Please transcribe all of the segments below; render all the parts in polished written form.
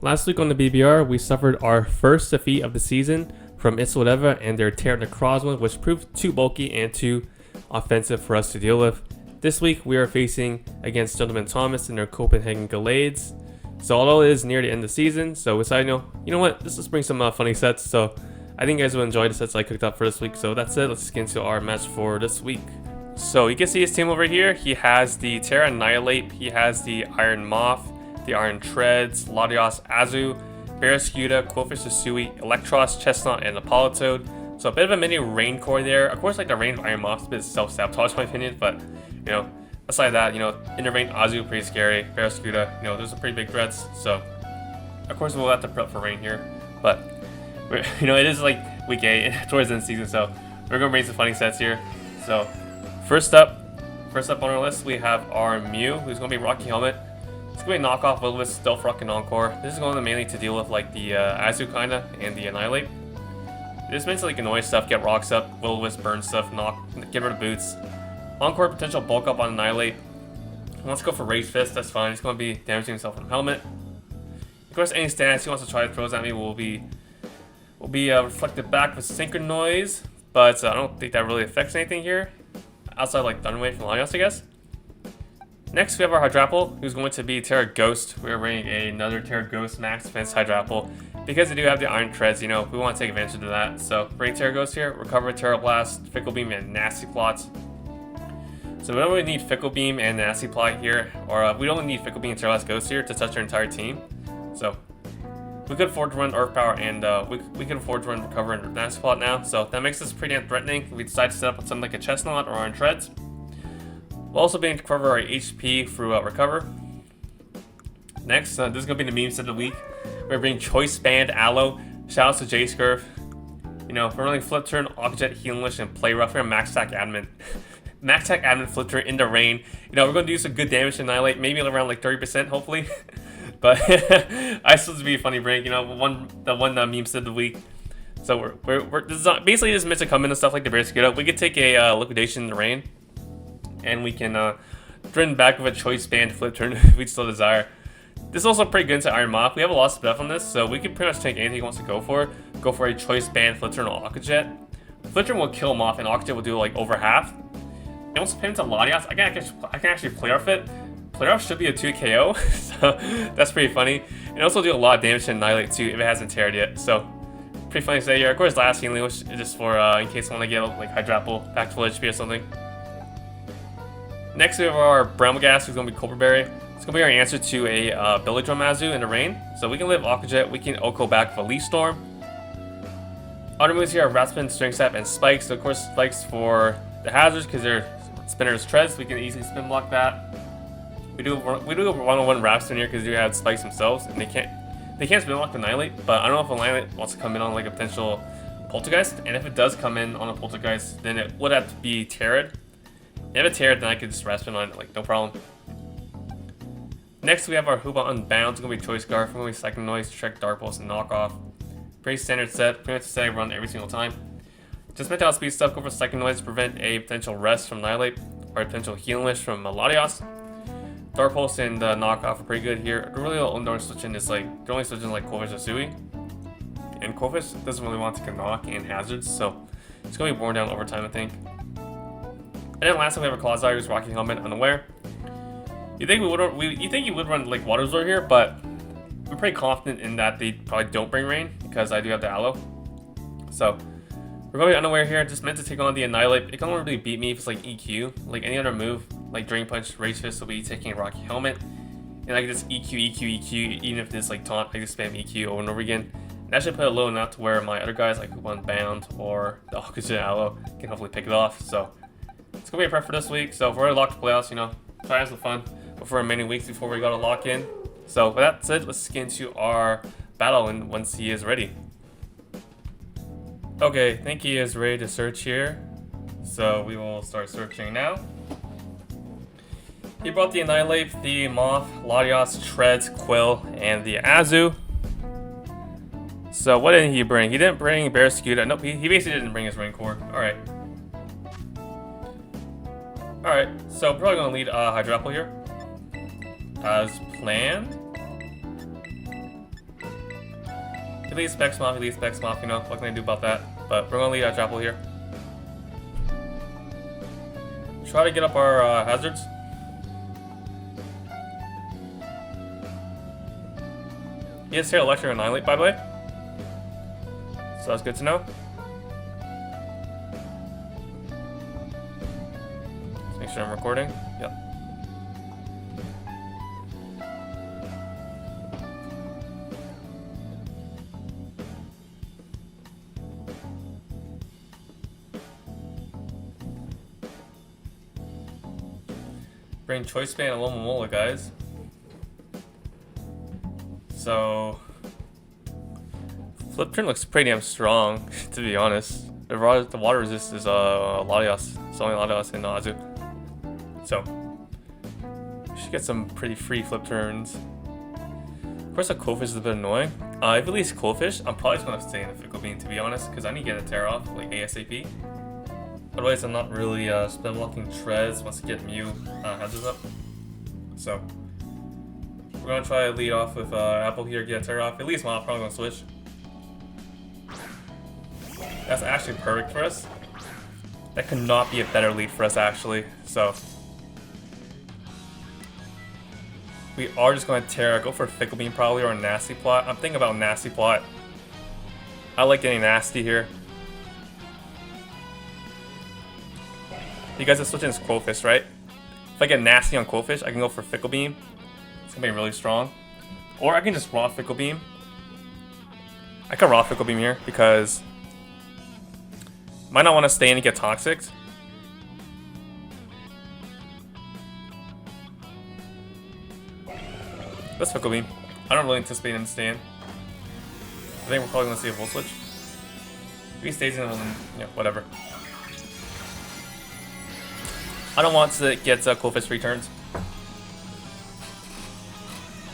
Last week on the BBR, we suffered our first defeat of the season from Iswhatever and their Terra Necrozma, which proved too bulky and too offensive for us to deal with. This week, we are facing against GentlemanThomas and their Copenhagen Gallades. So although it is near the end of the season, so we decided, you know what, let's just bring some funny sets. So I think you guys will enjoy the sets I cooked up for this week. So that's it, let's get into our match for this week. So you can see his team over here. He has the Terra Annihilate, he has the Iron Moth, the Iron Treads, Latios Azu, Barraskewda, Quillfish Hisui, Electros, Chestnut, and Apollo Toad. So a bit of a mini rain core there. Of course, like the rain of Iron Moth is a bit self-sabotage in my opinion, but aside that, in the rain Azu pretty scary, Barraskewda, there's some pretty big threats. So of course we'll have to prep for rain here, but it is like week 8 towards the end of the season, so we're gonna bring some funny sets here. So first up on our list we have our Mew, who's gonna be Rocky Helmet. It's going to be knockoff Will-O-Wisp, Stealth Rock, and Encore. This is going to mainly to deal with like the Azu kinda and the Annihilate. This means like annoy stuff, get rocks up, Will-O-Wisp, burn stuff, get rid of boots. Encore potential bulk up on Annihilate. He wants to go for Rage Fist, that's fine. He's going to be damaging himself from Helmet. Of course, any stance he wants to try to throw at me will be reflected back with Synchro Noise, but I don't think that really affects anything here. Outside like Thunderwave from Latios, I guess. Next, we have our Hydrapple, who's going to be Terra Ghost. We're running another Terra Ghost Max Defense Hydrapple. Because they do have the Iron Treads, we want to take advantage of that. So, bring Terra Ghost here, Recover, Terra Blast, Fickle Beam, and Nasty Plots. So, we don't really need Fickle Beam and Nasty Plot here, or we don't need Fickle Beam and Terra Blast Ghost here to touch our entire team. So, we could afford to run Earth Power and we can afford to run Recover and Nasty Plot now. So, that makes us pretty unthreatening. We decide to set up with something like a Chestnut or Iron Treads. We'll also be able to cover our HP through Recover. Next, this is going to be the meme set of the week. We're bringing Choice Band Aloe. Shoutouts to jscurf. We're running Flip Turn, Aquajet, Healing Wish, and Play Rough. We're Max Attack Admin. Max Attack Admin Flip Turn in the rain. We're going to do some good damage to Annihilate, maybe around like 30%, hopefully. But I still to be a funny break. The one meme set of the week. So this is basically just meant to come in and stuff like the Barraskewda. We could take a Liquidation in the rain. And we can threaten back with a Choice Band Flip Turn if we still desire. This is also pretty good into Iron Moth. We have a lot of stuff on this, so we can pretty much take anything he wants to go for. Go for a Choice Band Flip Turn or Aquajet. Flip Turn will kill him off, and Aquajet will do like over half. And also pin into Latios. I can actually Play Off it. Play Off should be a 2 KO, so that's pretty funny. And also do a lot of damage to Annihilate too if it hasn't teared yet. So pretty funny to say here. Of course, last healing wish is just for in case I want to get like Hydrapple back to full HP or something. Next, we have our Bramble-Ghast, who's going to be Cobra Berry. It's going to be our answer to a Belly Drum Azu in the rain. So we can live Aquajet, we can Oko back with a Leaf Storm. Other moves here are Ratspin, String Sap, and Spikes. So of course, Spikes for the hazards because they're Spinner's Treads. We can easily spin block that. We do a one-on-one Ratspin here because they do have Spikes themselves, and they can't spin block Annihilate. But I don't know if Annihilate wants to come in on like a potential Poltergeist, and if it does come in on a Poltergeist, then it would have to be Terrid. If it's teared, then I could just Ratspin on it, like no problem. Next, we have our Hooba Unbound. It's going to be Choice Scarf. We're going to be Cycling Noise, Trek, Dark Pulse, and Knockoff. Pretty standard set. Pretty much the set I run every single time. Just meant to outspeed stuff. Go for Cycling Noise to prevent a potential rest from Annihilate or a potential Healing Wish from Latios. Dark Pulse and Knockoff are pretty good here. Really, the only switching is like they're only switching like Quillfish Hisui, and Quillfish doesn't really want to knock and hazards, so it's going to be worn down over time, I think. And then lastly, we have a Clawzire who's Rocky Helmet, Unaware. You think you would run like Water Absorb here, but we're pretty confident in that they probably don't bring rain because I do have the Aloe. So we're going to be Unaware here, just meant to take on the Annihilate. It can't really beat me if it's like EQ. Like any other move, like Drain Punch, Rage Fist will be taking a Rocky Helmet. And I can just EQ, even if this like taunt, I just spam EQ over and over again. And that should put it low enough to where my other guys like Unbound or the Aquajet Aloe can hopefully pick it off. So it's going to be a prep for this week. So if we're already locked to playoffs, try to have some fun before many weeks before we got to lock in. So with that said, let's get into our battle and once he is ready. Okay, I think he is ready to search here. So we will start searching now. He brought the Annihilate, the Moth, Latios, Treads, Quill, and the Azu. So what did he bring? He didn't bring Barraskewda. Nope, he basically didn't bring his Rain Core. Alright. Alright, so probably going to lead Hydrapple here. As planned. He leads specs off, you know, what can I do about that? But we're gonna lead our Chapel here. Try to get up our hazards. He has Terra Electric Annihilate, by the way. So that's good to know. Let's make sure I'm recording. Yep. Bring Choice Band Alomomola, guys. So Flip Turn looks pretty damn strong, to be honest. The water resist is Latios. It's only Latios and Azu. So should get some pretty free Flip Turns. Of course, a Coalfish is a bit annoying. If it leaves Coalfish, I'm probably just gonna stay in the Fickle Beam, to be honest, because I need to get a tear off like ASAP. Otherwise, I'm not really spell blocking Treads once I get Mew hazards up. So we're gonna try to lead off with Apple here, get a tear off. At least I'm probably gonna switch. That's actually perfect for us. That could not be a better lead for us, actually. So we are just going to Terra, go for a Fickle Beam probably, or a Nasty Plot. I'm thinking about Nasty Plot. I like getting nasty here. You guys are switching this Coalfish, right? If I get nasty on Coalfish, I can go for Fickle Beam. It's gonna be really strong. Or I can just raw Fickle Beam. I can raw Fickle Beam here because might not want to stay in and get Toxic. Let's Fickle Beam. I don't really anticipate him staying. I think we're probably gonna see a Volt Switch. If he stays in, well then, yeah, whatever. I don't want to get Coalfish free turns.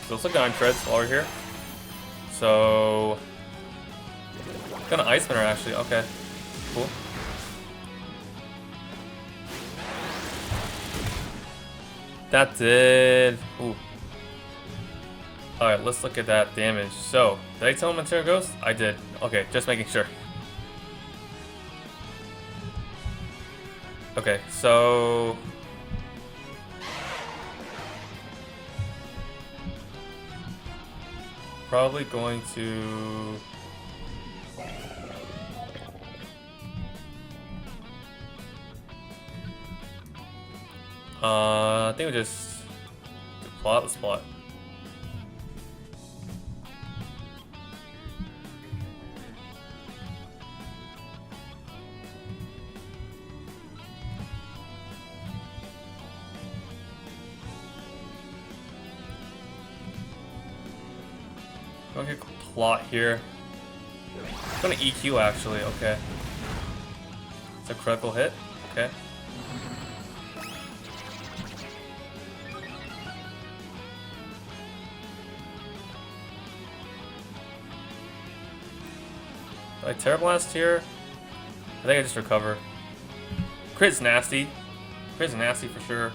So let's look on Treads while we're here. So gonna Ice Spinner actually. Okay, cool. That did. Ooh. Alright, let's look at that damage. So, did I tell him Terra Ghost? I did. Okay, just making sure. Okay, so probably going to I think we just plot. Let's plot. I'm gonna get plot here. I'm gonna EQ actually, okay. It's a critical hit, okay. I Terra Blast here. I think I just recover. Crit's nasty. Crit's nasty for sure.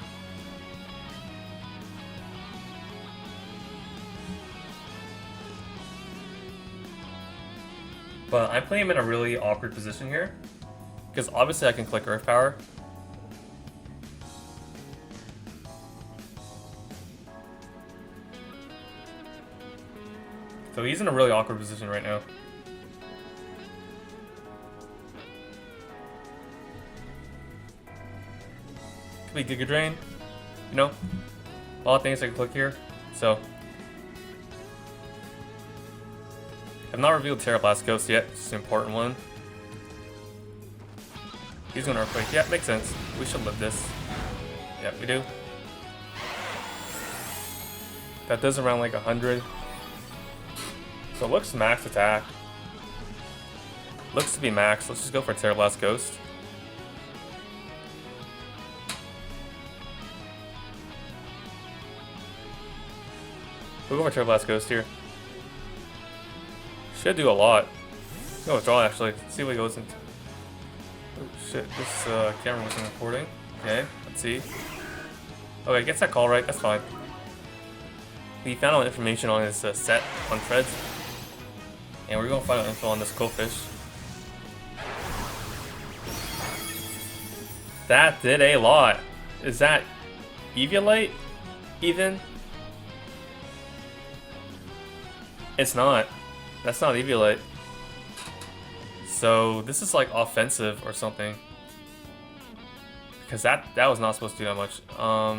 But I'm putting him in a really awkward position here. Because obviously I can click Earth Power. So he's in a really awkward position right now. Could be Giga Drain. You know? A lot of things I can click here. So I've not revealed Terra Blast Ghost yet. It's an important one. He's gonna Earthquake. Yeah, makes sense. We should live this. Yeah, we do. That does around like 100. So it looks max attack. Looks to be max. Let's just go for Terra Blast Ghost. We'll go for Terra Blast Ghost here. Should do a lot. Go withdraw actually. See what he goes into. Oh shit, this camera wasn't recording. Okay, let's see. Okay, gets that call right, that's fine. He found all the information on his set on Treads. And we're gonna find out info on this Cofish. That did a lot. Is that Eviolite? Even? It's not. That's not Eviolite. So this is like offensive or something. Because that was not supposed to do that much. Are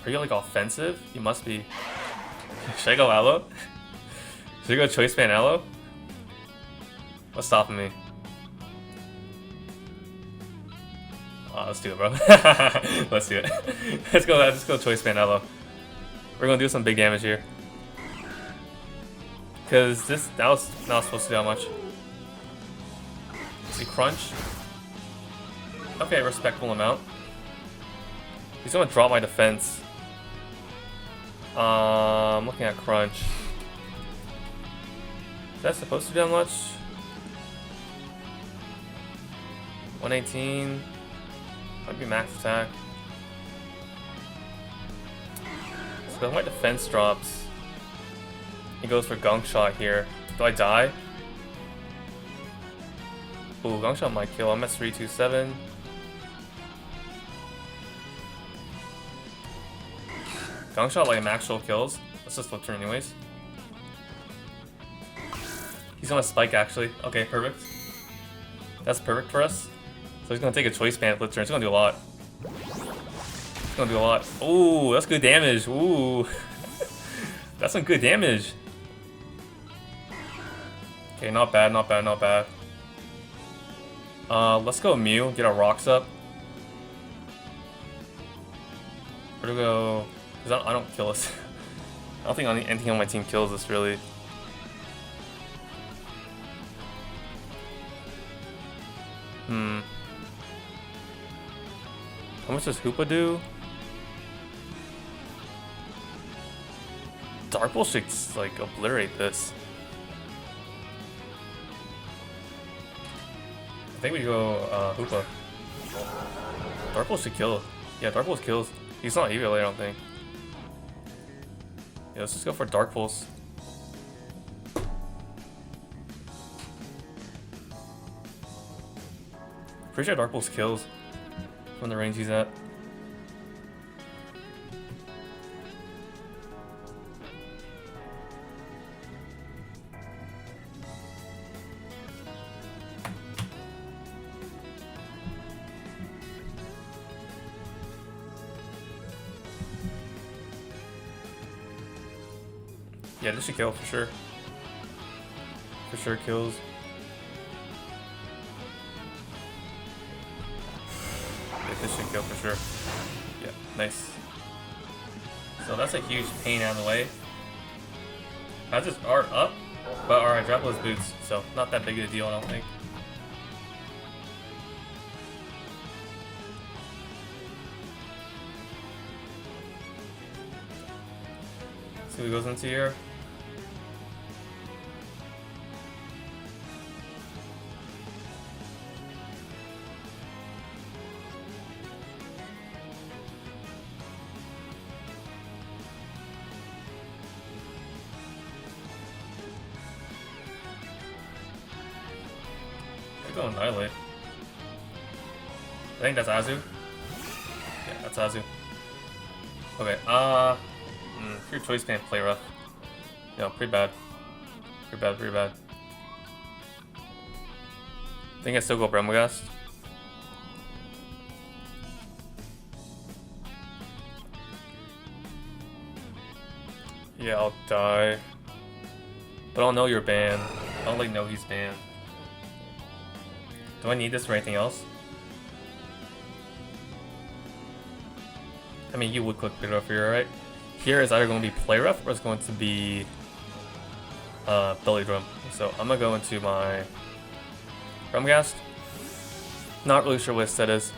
you like offensive? You must be. Should I go Aloe? Should I go Choice Band Aloe? What's stopping me? Let's do it, bro. Let's do it. Let's go Choice Band Aloe. We're gonna do some big damage here. Cause that was not supposed to do that much. See crunch? Okay, respectable amount. He's gonna drop my defense. I'm looking at crunch. Is that supposed to do that much? 118. Might be max attack. So my defense drops. He goes for Gunk Shot here. Do I die? Ooh, Gunk Shot might kill. I'm at 327. Gunk Shot like actual kills. Let's just flip turn anyways. He's gonna spike actually. Okay, perfect. That's perfect for us. So he's gonna take a Choice Band flip turn. It's gonna do a lot. It's gonna do a lot. Ooh, that's good damage. Ooh. That's some good damage. Okay, not bad, not bad, not bad. Let's go Mew, get our rocks up. Where do we go? Because I don't kill us. I don't think anything on my team kills us, really. How much does Hoopa do? Dark Bull should, like, obliterate this. I think we go, Hoopa. Dark Bull should kill. Yeah, Dark Pulse kills. He's not Eviolite, I don't think. Yeah, let's just go for Dark Pulse. Pretty sure Dark Pulse kills from the range he's at. Yeah, this should kill for sure. For sure kills. Yeah, this should kill for sure. Yeah, nice. So that's a huge pain out of the way. That's just art up, but alright, drop those boots, so not that big of a deal, I don't think. See what goes into here. Go Annihilate. I think that's Azu. Yeah, that's Azu. Okay, your Choice Band play rough. Yeah, pretty bad. Pretty bad, pretty bad. I think I still go Bremagast. Yeah, I'll die. But I'll know you're banned. I don't like know he's banned. Do I need this for anything else? I mean, you would click Play Rough here, right? Here is either going to be Play Rough or it's going to be Belly Drum. So I'm going to go into my Bremagast. Not really sure what his set is.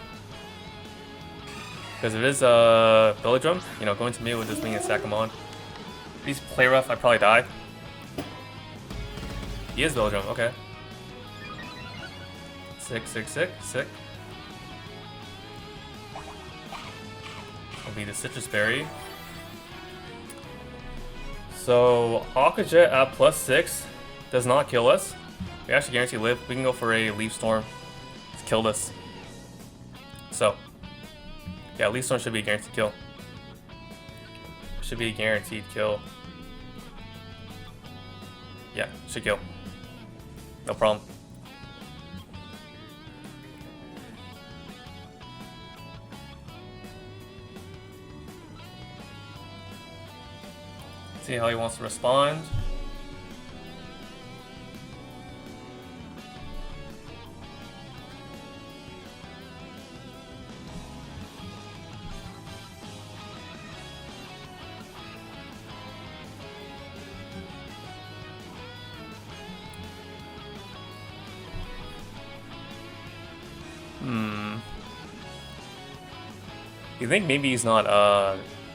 Because if it is Belly Drum, you know, going to me would just mean a sack him on. If he's Play Rough, I'd probably die. He is Belly Drum, okay. Sick, sick, sick, sick. Will be the Citrus Berry. So Aquajet at +6 does not kill us. We actually guarantee live. We can go for a Leaf Storm. It's killed us. So yeah, Leaf Storm should be a guaranteed kill. Should be a guaranteed kill. Yeah, should kill. No problem. See how he wants to respond. You think maybe he's not,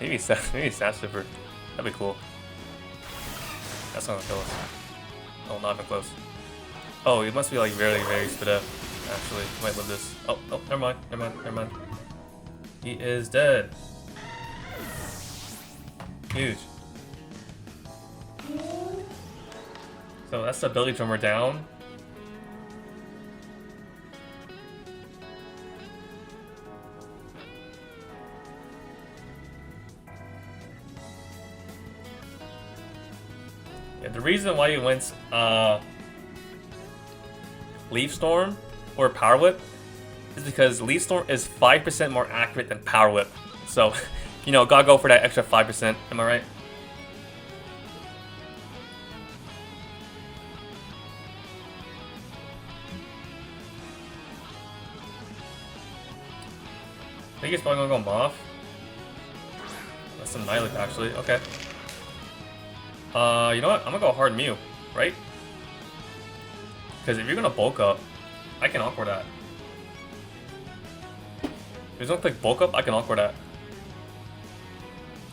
maybe he's Stat Super. That'd be cool. That's not gonna kill us. Oh, not even close. Oh, he must be like very, very spit up. Actually, he might live this. Oh, oh, never mind, never mind, never mind. He is dead. Huge. So that's the ability drummer down. Yeah, the reason why he went Leaf Storm or Power Whip is because Leaf Storm is 5% more accurate than Power Whip. So, you know, gotta go for that extra 5%. Am I right? I think he's probably gonna go Moth. That's some Nihilip actually. Okay. You know what? I'm gonna go hard Mew, right? Because if you're gonna bulk up, I can awkward that. If he's gonna click bulk up, I can awkward that.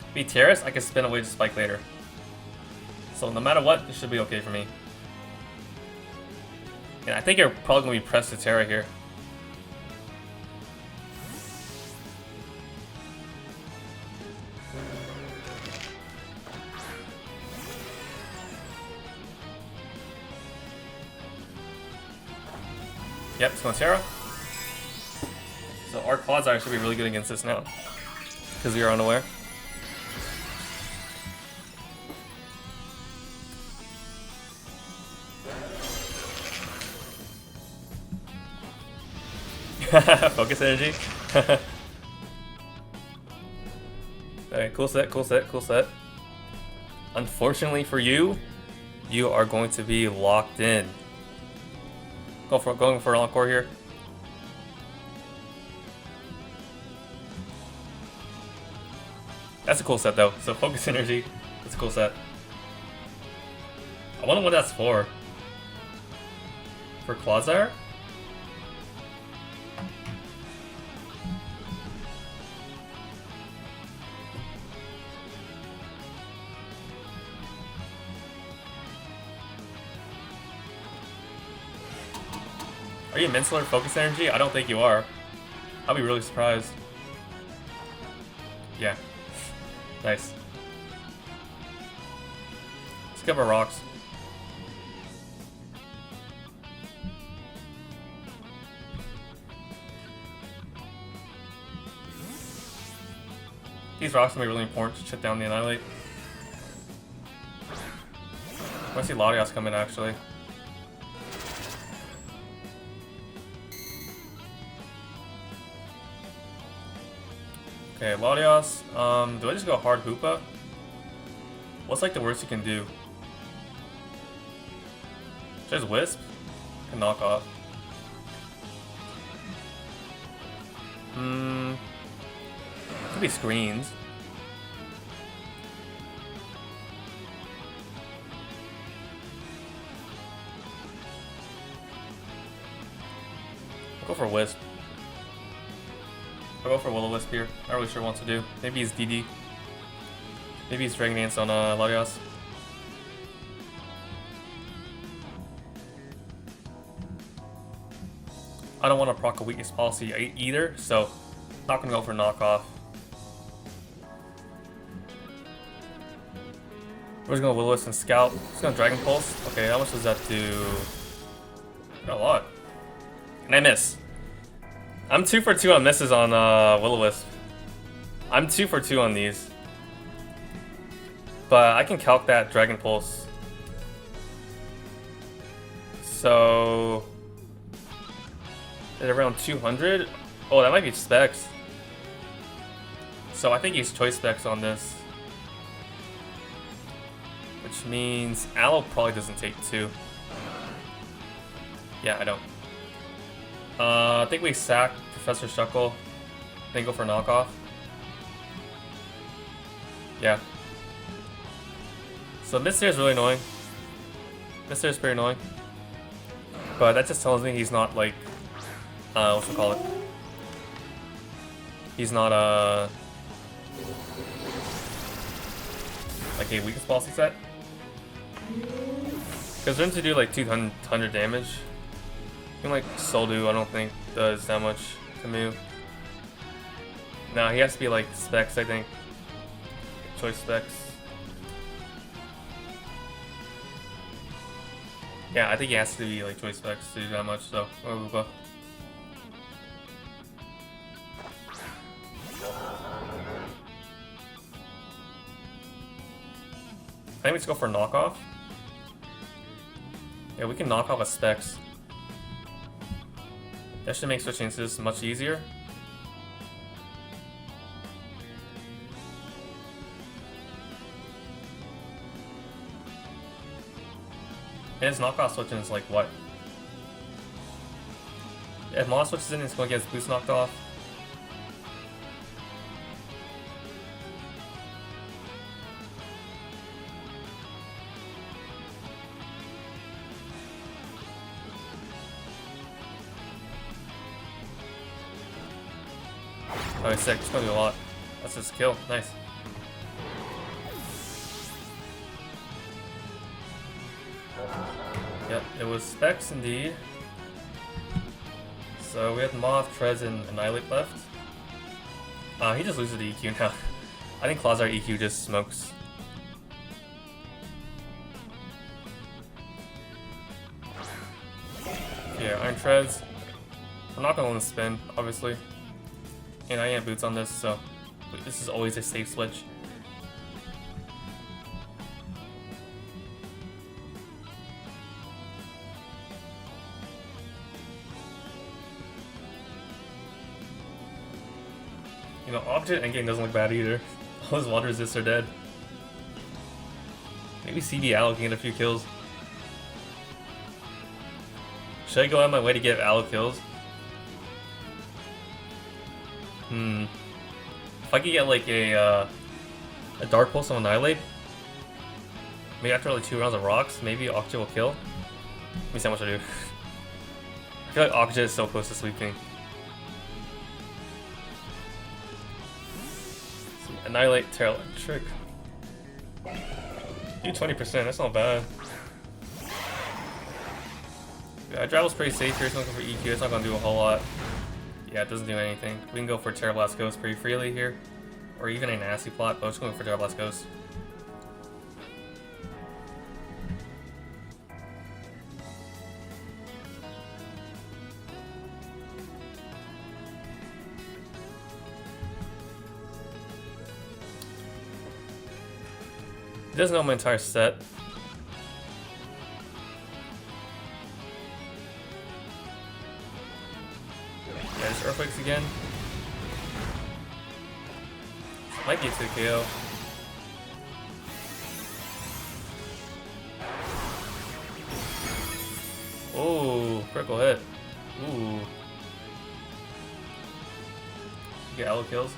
If he Terrace, I can spin away to spike later. So no matter what, this should be okay for me. And I think you're probably gonna be pressed to Terra here. Yep, it's going Terra. So our Quadsire should be really good against this now. Because we are unaware. Focus energy. Alright, cool set, cool set, cool set. Unfortunately for you, you are going to be locked in. Going for an encore here. That's a cool set though. So focus energy. That's a cool set. I wonder what that's for. For Quadsire? Are you Minceler Focus Energy? I don't think you are. I'll be really surprised. Yeah. Nice. Let's give our rocks. These rocks are going to be really important to chip down the Annihilate. I want to see Latias come in actually. Okay, Latias. Do I just go hard Hoopa? What's like the worst you can do? Just Wisp? Can knock off. Could be screens. I'll go for Wisp. I'll go for Will-O-Wisp here. Not really sure what to do. Maybe he's DD. Maybe he's Dragon Dance on Latias. I don't want to proc a weakness policy either, so not gonna go for knockoff. We're just gonna Will-O-Wisp and Scout. Just gonna Dragon Pulse. Okay, how much does that do? A lot. And I miss. I'm 2 for 2 on misses on Will-O-Wisp. I'm 2 for 2 on these. But I can calc that Dragon Pulse. So... at around 200? Oh, that might be specs. So I think he's choice specs on this. Which means Aloe probably doesn't take 2. Yeah, I don't. I think we sack Professor Shuckle. Then go for knockoff. Yeah. So Mister is really annoying. Mister is pretty annoying. But that just tells me he's not like, what's it call it? He's not like a weakest policy set. Because for him to do like 200 damage, even like Soldu I don't think does that much to move. No, he has to be like specs, I think. Choice specs. Yeah, I think he has to be like choice specs to do that much, so we'll go. I think we just go for knockoff. Yeah, we can knock off a specs. That should make switching to this much easier. And his knockoff switching is like what? If Moss switches in, it's going to get his boost knocked off. Oh, he's sick. It's going to be a lot. That's his kill. Nice. Yep, it was specs indeed. So we have Moth, Trez, and Annihilate left. He just loses the EQ now. I think Clawzar EQ just smokes. Yeah, Iron Trez. I'm not gonna let him spin, obviously. And I am boots on this, so this is always a safe switch. You know, Object Endgame doesn't look bad either. All his water resists are dead. Maybe CD Aloe can get a few kills. Should I go out of my way to get Aloe kills? If I could get like a Dark Pulse on Annihilate, maybe after like 2 rounds of rocks, maybe Object will kill. Let me see how much I do. I feel like Object is so close to sweeping. Annihilate, Terra Electric. Do 20%, that's not bad. Yeah, Dravel's pretty safe here, so I'm looking for EQ, it's not gonna do a whole lot. Yeah, it doesn't do anything. We can go for Terra Blast Ghost pretty freely here. Or even a nasty plot, but I'm just going for Terra Blast Ghost. He doesn't know my entire set. Yeah, just Earthquakes again. Might get to the KO. Oh, critical hit. Ooh. Get Aloe kills.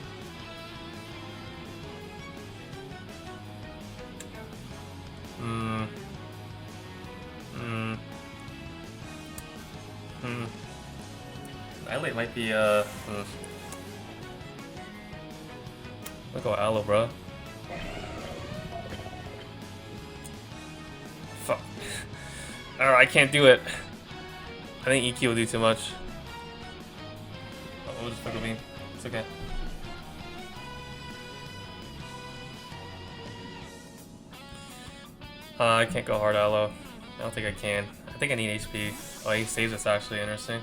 Annihilate might be I'll go Aloe, bro. Fuck. Alright, I can't do it. I think EQ will do too much. Oh, we'll just fuck me. It's okay. I can't go hard Aloe. I don't think I can. I think I need HP. Oh, he saves us actually. Interesting.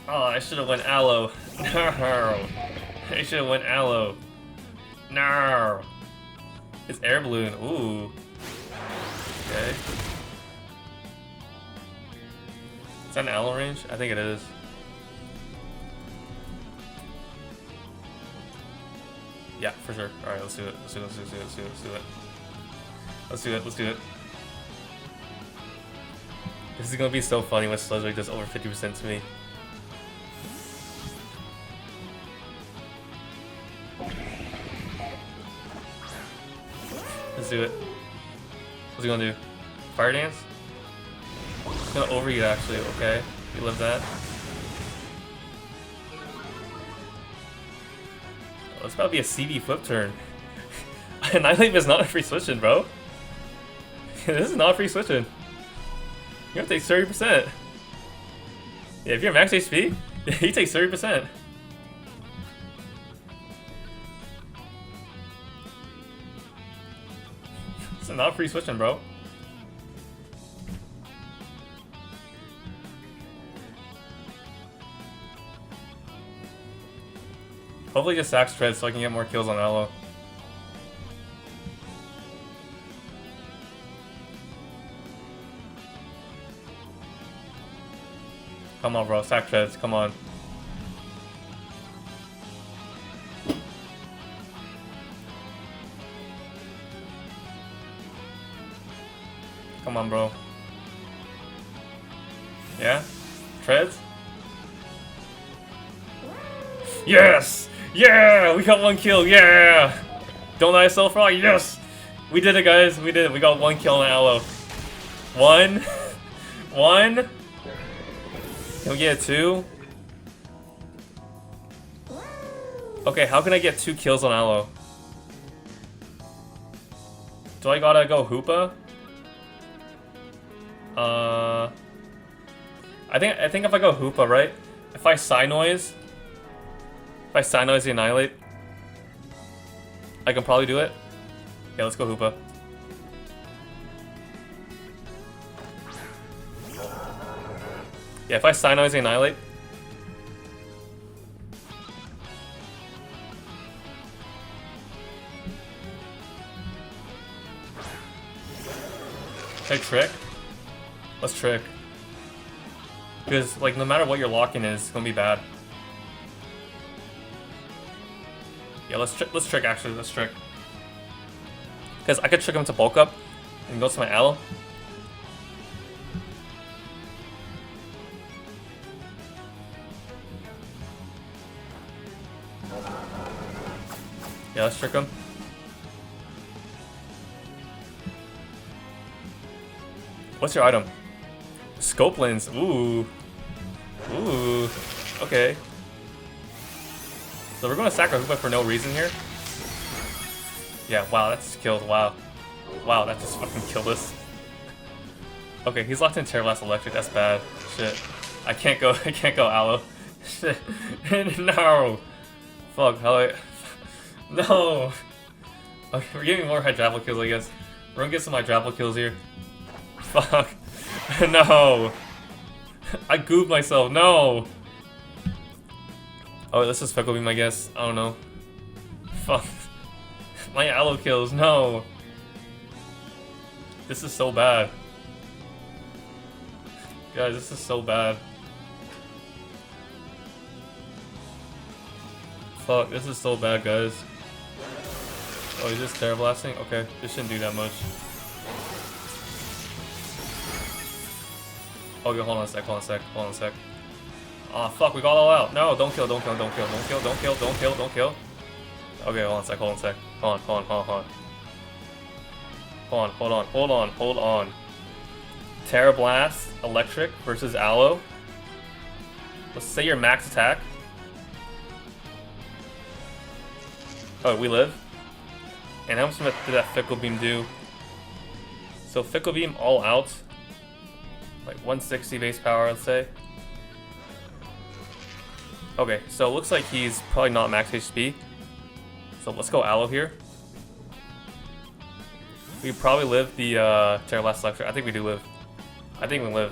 Oh, I should have went Aloe. No. I should have went Aloe. No. It's air balloon. Ooh. Okay. Is that an Aloe range? I think it is. Yeah, for sure. Alright, let's do it. Let's do it. Let's do it. Let's do it. Let's do it. Let's do it. Let's do it. This is gonna be so funny when Sludge does over 50% to me. Let's do it. What's he gonna do? Fire dance? He's gonna overeat actually, okay. We love that. Oh, it's about to be a CB flip turn. Annihilate is not a free switching, bro. This is not free switching. You have to take 30%. Yeah, if you're max HP, he takes 30%. This is not free switching, bro. Hopefully just sacks tread so I can get more kills on Aloe. Come on, bro. Sack treads. Come on. Come on, bro. Yeah? Treads? Yes! Yeah! We got 1 kill. Yeah! Don't I sell frog? Yes! We did it, guys. We did it. We got 1 kill on Aloe. 1. 1. Can we get a 2? Okay, how can I get 2 kills on Aloe? Do I gotta go Hoopa? I think if I go Hoopa, right? If I Psy Noise the Annihilate, I can probably do it. Yeah, let's go Hoopa. Yeah, if I Psy Noise the Annihilate. Can I trick? Let's trick. Because, like, no matter what your lock-in is, it's gonna be bad. Yeah, let's trick, actually. Let's trick. Because I could trick him to bulk up and go to my Aloe. Yeah, let's trick him. What's your item? Scope lens. Ooh. Ooh. Okay. So we're going to sack our Hoopa for no reason here. Yeah, wow, that just killed. Wow. Wow, that just fucking killed us. Okay, he's locked in Terror Blast Electric. That's bad. Shit. I can't go Aloe. Shit. No. Fuck, how do I... No. Okay, we're getting more Hydrapple kills, I guess. We're gonna get some Hydrapple kills here. Fuck. No. I gooped myself. No. Oh, this is Feckle Beam, I guess. I don't know. Fuck. My Aloe kills. No. This is so bad. Guys, this is so bad. Fuck, this is so bad, guys. Oh, he's just Terror Blasting? Okay, this shouldn't do that much. Okay, hold on a sec, hold on a sec, hold on a sec. Aw, fuck, we got all out. No, don't kill, don't kill, don't kill, don't kill, don't kill, don't kill, don't kill. Okay, hold on a sec, hold on a sec. Hold on, hold on, hold on, hold on. Hold on, hold on, hold on, hold on. Terra Blast, Electric versus Aloe. Let's say your max attack. Oh, we live. And how much did that Fickle Beam do? So Fickle Beam all out. Like 160 base power, let's say. Okay, so it looks like he's probably not max HP. So let's go Aloe here. We probably live the to our last lecture. I think we do live. I think we live.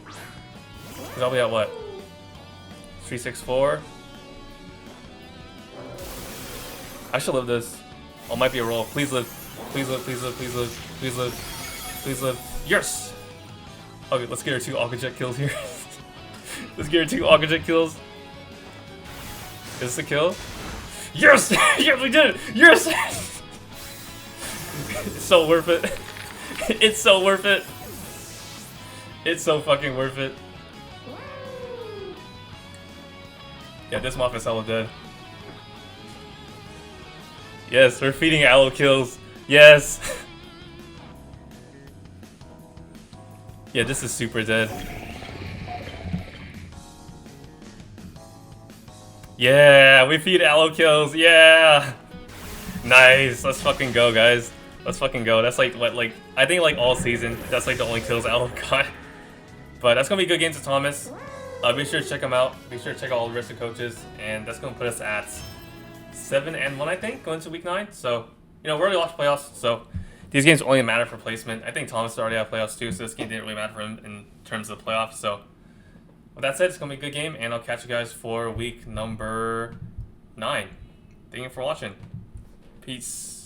Cause I'll be at what? 364. I should live this. Oh, might be a roll. Please live. Please live. Please live. Please live. Please live. Please live. Yes. Okay, let's get our 2 Aqua Jet kills here. Let's get our 2 Aqua Jet kills. Is this a kill? Yes! Yes, we did it! Yes! It's so worth it. It's so worth it. It's so fucking worth it. Yeah, this moth is hella dead. Yes, we're feeding Aloe kills. Yes! Yeah, this is super dead. Yeah, we feed Aloe kills. Yeah! Nice. Let's fucking go, guys. Let's fucking go. That's like what, like, I think like all season, that's like the only kills Aloe got. But that's gonna be good games with Thomas. Be sure to check them out. Be sure to check out all the rest of the coaches. And that's gonna put us at 7-1, I think, going to week 9. So, you know, we're already lost playoffs, so these games only matter for placement. I think Thomas already had playoffs too, so this game didn't really matter for him in terms of the playoffs. So, with that said, it's gonna be a good game, and I'll catch you guys for week number 9. Thank you for watching. Peace.